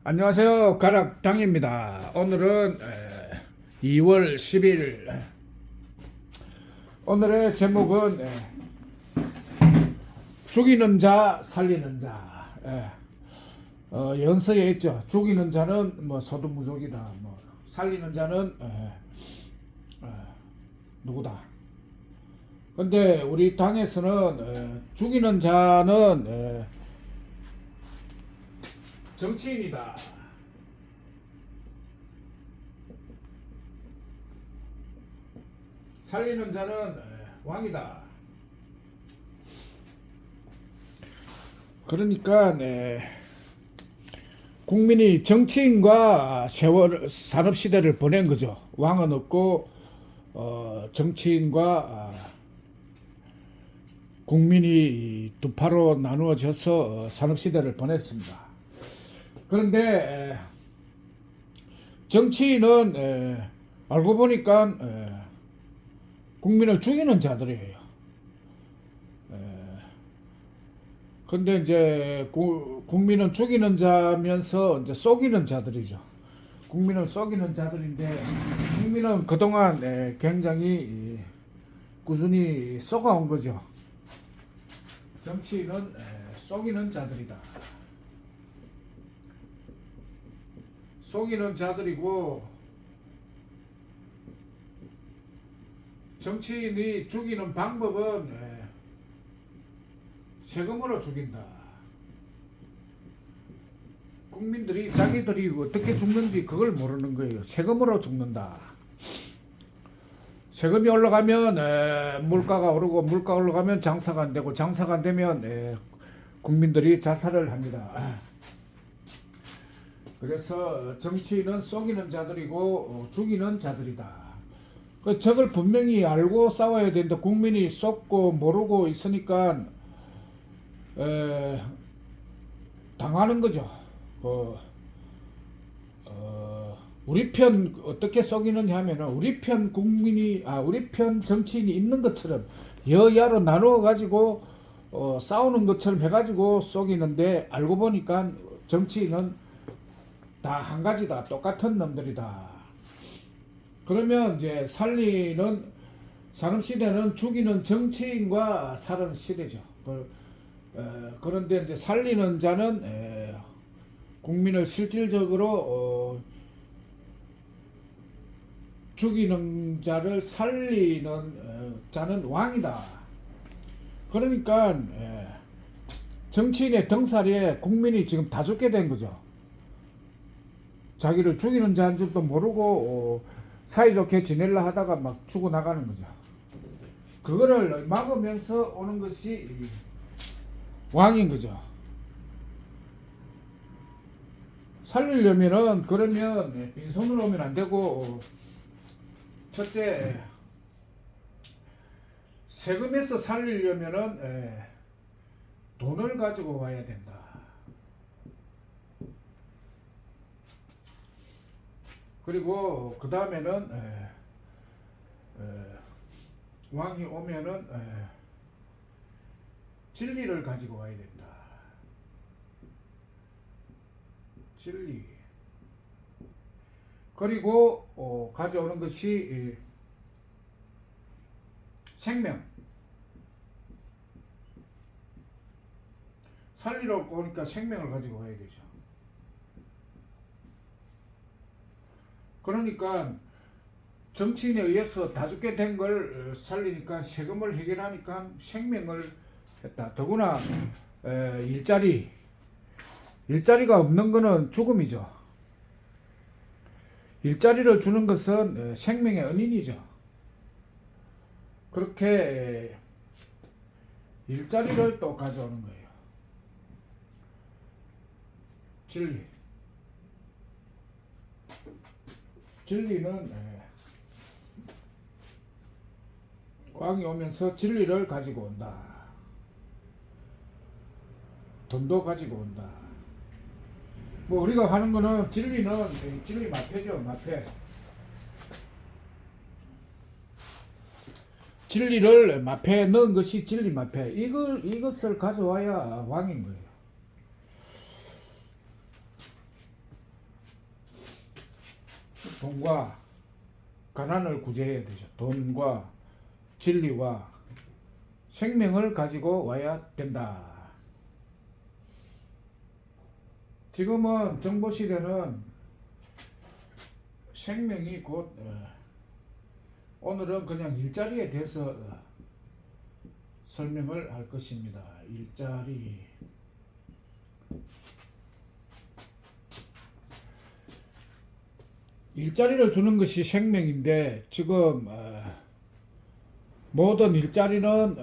안녕하세요. 가락당입니다. 오늘은 2월 10일. 오늘의 제목은 죽이는 자, 살리는 자. 연서에 있죠. 죽이는 자는 뭐 소두무족이다. 뭐 살리는 자는 누구다. 근데 우리 당에서는 죽이는 자는 정치인이다. 살리는 자는 왕이다. 그러니까 국민이 정치인과 세월 산업시대를 보낸 거죠. 왕은 없고 정치인과 국민이 두 파로 나누어져서 산업시대를 보냈습니다. 그런데 정치인은 알고 보니까 국민을 죽이는 자들이에요. 근데 이제 국민은 죽이는 자면서 이제 속이는 자들이죠. 국민을 속이는 자들인데 국민은 그동안 굉장히 꾸준히 속아온 거죠. 정치인은 속이는 자들이다. 속이는 자들이고 정치인이 죽이는 방법은 세금으로 죽인다. 국민들이 자기들이 어떻게 죽는지 그걸 모르는 거예요. 세금으로 죽는다. 세금이 올라가면 물가가 오르고 물가 올라가면 장사가 안 되고 장사가 안 되면 국민들이 자살을 합니다. 그래서 정치인은 속이는 자들이고 죽이는 자들이다. 저걸 분명히 알고 싸워야 되는데 국민이 속고 모르고 있으니까 당하는 거죠. 우리 편 어떻게 속이느냐 하면은 우리 편 국민이 우리 편 정치인이 있는 것처럼 여야로 나누어 가지고 싸우는 것처럼 해가지고 속이는데 알고 보니까 정치인은 다 한 가지다. 똑같은 놈들이다. 그러면 이제 살리는 산업시대는 죽이는 정치인과 사는 시대죠. 그런데 이제 살리는 자는 국민을 실질적으로 죽이는 자를 살리는 자는 왕이다. 그러니까 정치인의 등살이에 국민이 지금 다 죽게 된 거죠. 자기를 죽이는 자인 줄도 모르고 사이좋게 지내려 하다가 막 죽어나가는 거죠. 그거를 막으면서 오는 것이 왕인 거죠. 살리려면은 그러면 빈손으로 오면 안 되고 첫째 세금에서 살리려면은 돈을 가지고 와야 된다. 그리고 그 다음에는 왕이 오면은 진리를 가지고 와야 된다. 진리. 그리고 가져오는 것이 생명. 살리러 오니까 생명을 가지고 와야 되죠. 그러니까 정치인에 의해서 다 죽게 된 걸 살리니까 세금을 해결하니까 생명을 했다. 더구나 일자리가 없는 것은 죽음이죠. 일자리를 주는 것은 생명의 은인이죠. 그렇게 일자리를 또 가져오는 거예요. 진리는 왕이 오면서 진리를 가지고 온다. 돈도 가지고 온다. 뭐 우리가 하는 거는 진리는 진리 마패죠. 마패. 진리를 마패에 넣은 것이 진리 마패. 이것을 가져와야 왕인 거예요. 돈과 가난을 구제해야 되죠. 돈과 진리와 생명을 가지고 와야 된다. 지금은 정보 시대는 생명이 곧 오늘은 그냥 일자리에 대해서 설명을 할 것입니다. 일자리. 일자리를 주는 것이 생명인데 지금 모든 일자리는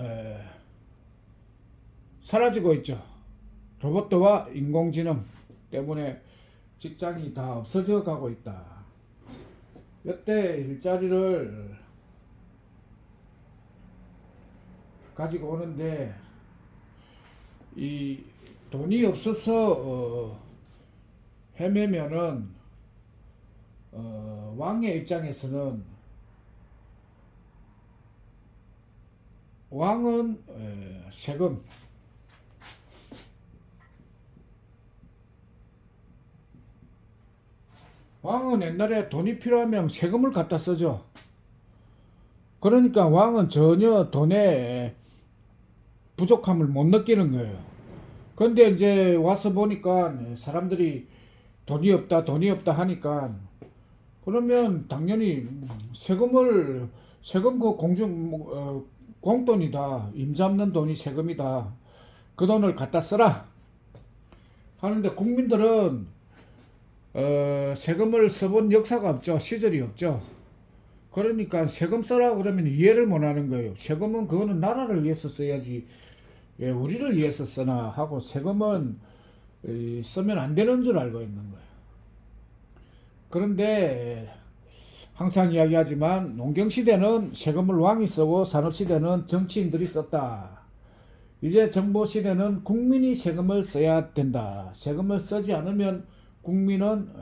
사라지고 있죠. 로봇과 인공지능 때문에 직장이 다 없어져 가고 있다. 이때 일자리를 가지고 오는데 이 돈이 없어서 헤매면은 왕의 입장에서는 왕은 세금 왕은 옛날에 돈이 필요하면 세금을 갖다 쓰죠. 그러니까 왕은 전혀 돈에 부족함을 못 느끼는 거예요. 근데 이제 와서 보니까 사람들이 돈이 없다 하니까 그러면 당연히 세금 그 공돈이다. 임 잡는 돈이 세금이다. 그 돈을 갖다 써라 하는데 국민들은 세금을 써본 역사가 없죠. 시절이 없죠. 그러니까 세금 써라 그러면 이해를 못 하는 거예요. 세금은 그거는 나라를 위해서 써야지 왜 우리를 위해서 쓰나 하고 세금은 쓰면 안 되는 줄 알고 있는 거예요. 그런데 항상 이야기하지만 농경시대는 세금을 왕이 쓰고 산업시대는 정치인들이 썼다. 이제 정보시대는 국민이 세금을 써야 된다. 세금을 쓰지 않으면 국민은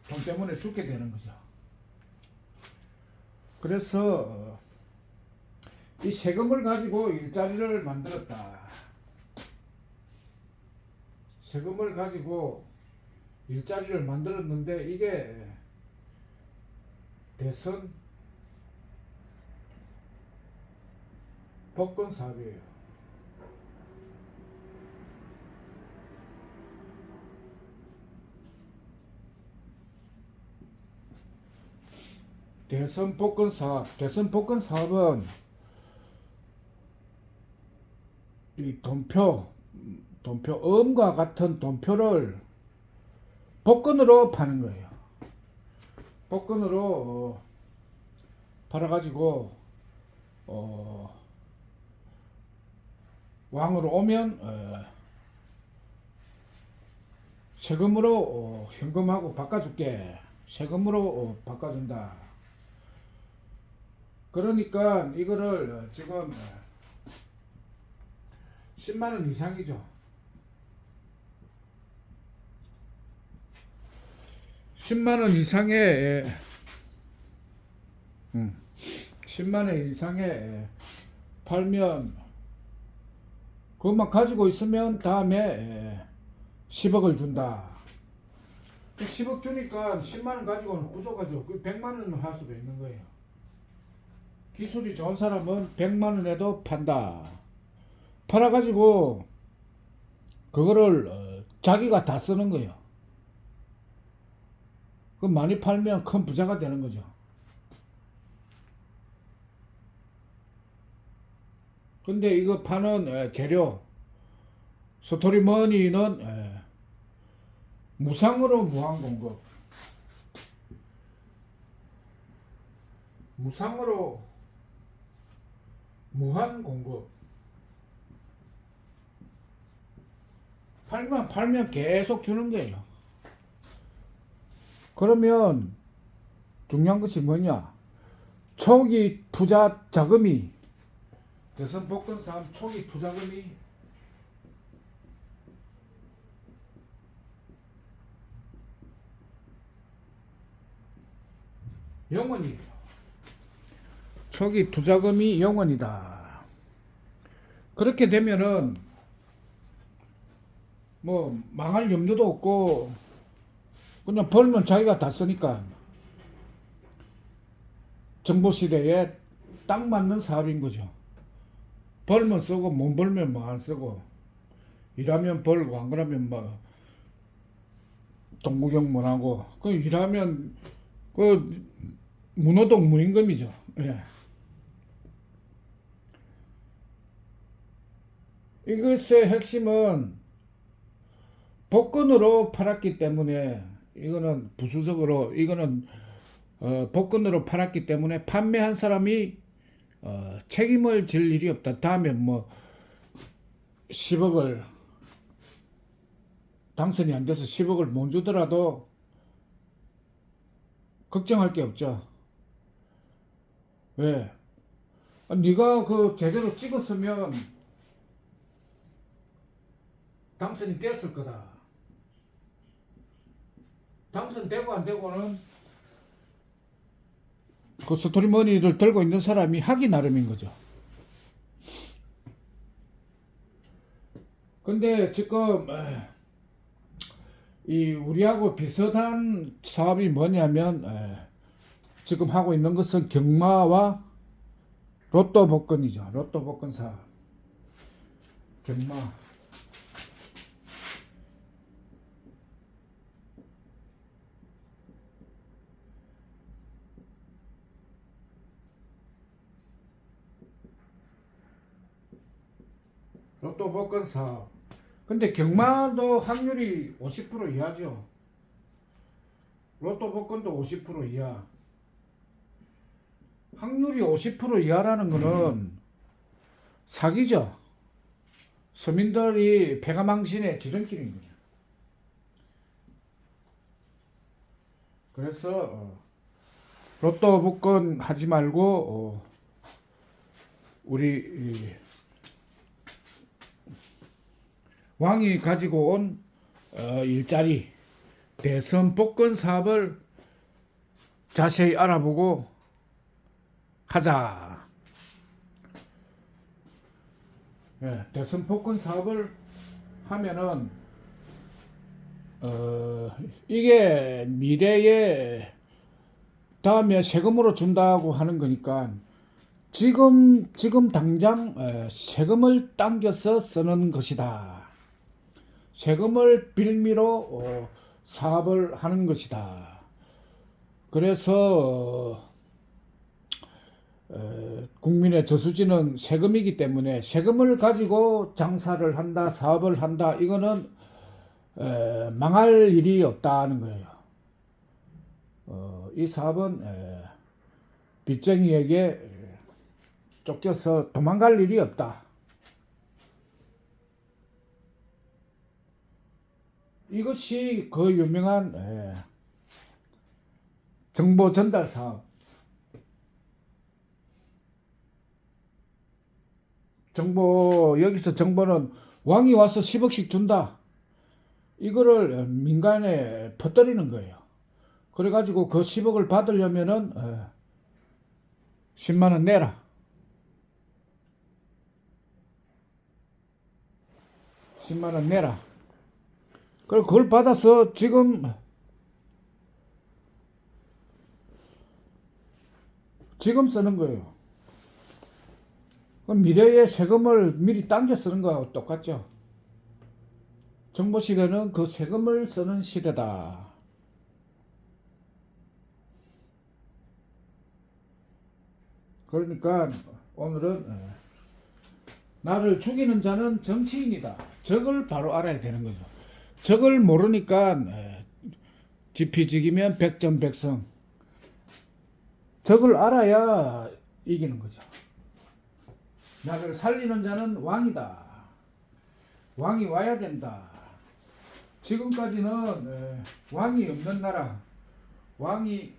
돈 때문에 죽게 되는 거죠. 그래서 이 세금을 가지고 일자리를 만들었다. 세금을 가지고 일자리를 만들었는데 이게 대선 복권 사업이에요. 대선 복권 사업은 이 돈표, 같은 돈표를 복권으로 파는 거예요. 복권으로 팔아가지고 왕으로 오면 세금으로 현금하고 바꿔줄게. 세금으로 바꿔준다. 그러니까 이거를 지금 10만원 이상이죠. 10만원 이상의 10만원 이상에 팔면 그것만 가지고 있으면 다음에 10억을 준다. 10억 주니까 10만원 가지고는 부족하죠. 그 100만원을 할 수도 있는 거예요. 기술이 좋은 사람은 100만원에도 판다. 팔아가지고 그거를 자기가 다 쓰는 거예요. 그 많이 팔면 큰 부자가 되는 거죠. 근데 이거 파는 재료 스토리머니는 무상으로 무한 공급. 무상으로 무한 공급. 팔면 계속 주는 거예요. 그러면 중요한 것이 뭐냐? 초기 투자 자금이 대선 복권 사업 초기 투자금이 영원이에요. 초기 투자금이 영원이다. 그렇게 되면은 뭐 망할 염려도 없고 그냥 벌면 자기가 다 쓰니까 정보 시대에 딱 맞는 사업인 거죠. 벌면 쓰고 못 벌면 뭐 안 쓰고 일하면 벌고 안 그러면 뭐 동구경문 하고 그 일하면 그 문호동문임금이죠. 예. 이것의 핵심은 복권으로 팔았기 때문에 이거는 부수적으로 이거는 복권으로 팔았기 때문에 판매한 사람이 책임을 질 일이 없다. 다음에 뭐 10억을 당선이 안 돼서 10억을 못 주더라도 걱정할 게 없죠. 왜? 네가 그 제대로 찍었으면 당선이 됐을 거다. 당선되고 안 되고는 그 스토리머니를 들고 있는 사람이 하기 나름인 거죠. 근데 지금 이 우리하고 비슷한 사업이 뭐냐면 지금 하고 있는 것은 경마와 로또 복권이죠. 로또 복권 사업. 경마. 로또 복권 사업. 근데 경마도 확률이 50% 이하죠. 로또 복권도 50% 이하. 확률이 50% 이하라는 거는 사기죠. 서민들이 패가망신의 지름길인 거죠. 그래서 로또 복권 하지 말고 우리 왕이 가지고 온 일자리 대선 복권 사업을 자세히 알아보고 하자. 예, 대선 복권 사업을 하면은 이게 미래에 다음에 세금으로 준다고 하는 거니까 지금 당장 세금을 당겨서 쓰는 것이다. 세금을 빌미로 사업을 하는 것이다. 그래서 국민의 저수지는 세금이기 때문에 세금을 가지고 장사를 한다, 사업을 한다, 이거는 망할 일이 없다는 거예요. 이 사업은 빚쟁이에게 쫓겨서 도망갈 일이 없다. 이것이 그 유명한 정보 전달 사업. 여기서 정보는 왕이 와서 10억씩 준다. 이거를 민간에 퍼뜨리는 거예요. 그래가지고 그 10억을 받으려면은 10만원 내라. 10만원 내라. 그리고 그걸 받아서 지금 쓰는 거예요. 미래의 세금을 미리 당겨 쓰는 거하고 똑같죠. 정보 시대는 그 세금을 쓰는 시대다. 그러니까 오늘은 나를 죽이는 자는 정치인이다. 적을 바로 알아야 되는 거죠. 적을 모르니까 지피지기면 백전백승. 적을 알아야 이기는 거죠. 나를 살리는 자는 왕이다. 왕이 와야 된다. 지금까지는 왕이 없는 나라, 왕이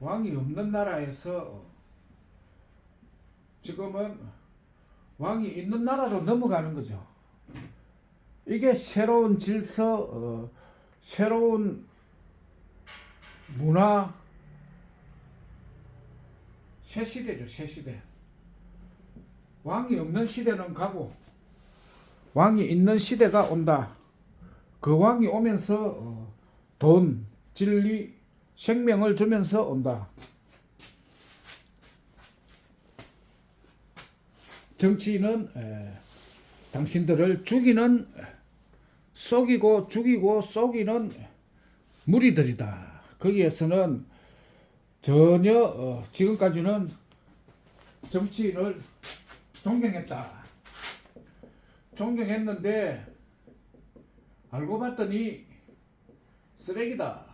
없는 나라에서 지금은 왕이 있는 나라로 넘어가는 거죠. 이게 새로운 질서, 새로운 문화, 새 시대죠, 새 시대. 왕이 없는 시대는 가고 왕이 있는 시대가 온다. 그 왕이 오면서 돈, 진리, 생명을 주면서 온다. 정치인은 당신들을 죽이는, 속이고 죽이고 속이는 무리들이다. 거기에서는 전혀 지금까지는 정치인을 존경했다. 존경했는데 알고 봤더니 쓰레기다.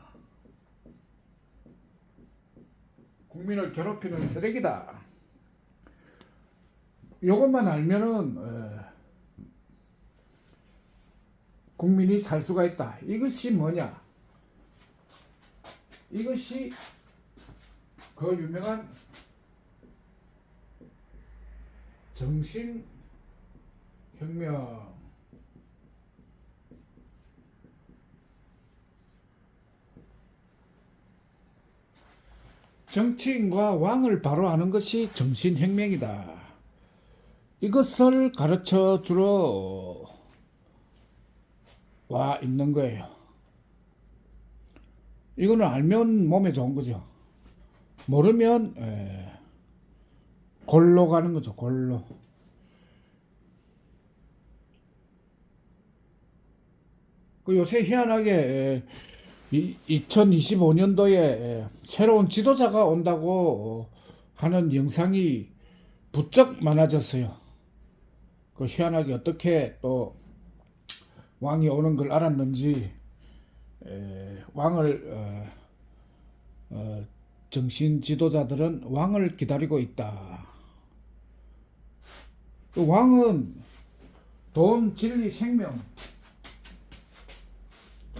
국민을 괴롭히는 쓰레기다. 이것만 알면은 국민이 살 수가 있다. 이것이 뭐냐? 이것이 그 유명한 정신혁명. 정치인과 왕을 바로 하는 것이 정신혁명이다. 이것을 가르쳐 주러 와 있는 거예요. 이거는 알면 몸에 좋은 거죠. 모르면 골로 가는 거죠. 골로. 그 요새 희한하게 2025년도에 새로운 지도자가 온다고 하는 영상이 부쩍 많아졌어요. 그 희한하게 어떻게 또 왕이 오는 걸 알았는지 왕을 정신 지도자들은 왕을 기다리고 있다. 그 왕은 돈, 진리, 생명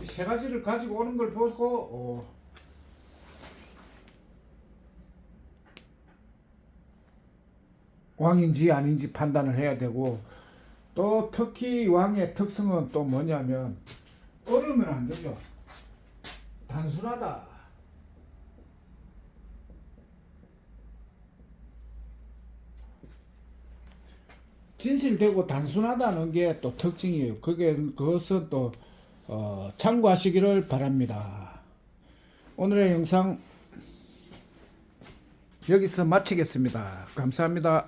이 세 가지를 가지고 오는 걸 보고 왕인지 아닌지 판단을 해야 되고, 또 특히 왕의 특성은 또 뭐냐면 어려우면 안 되죠. 단순하다. 진실되고 단순하다는 게 또 특징이에요. 그것은 또 참고하시기를 바랍니다. 오늘의 영상 여기서 마치겠습니다. 감사합니다.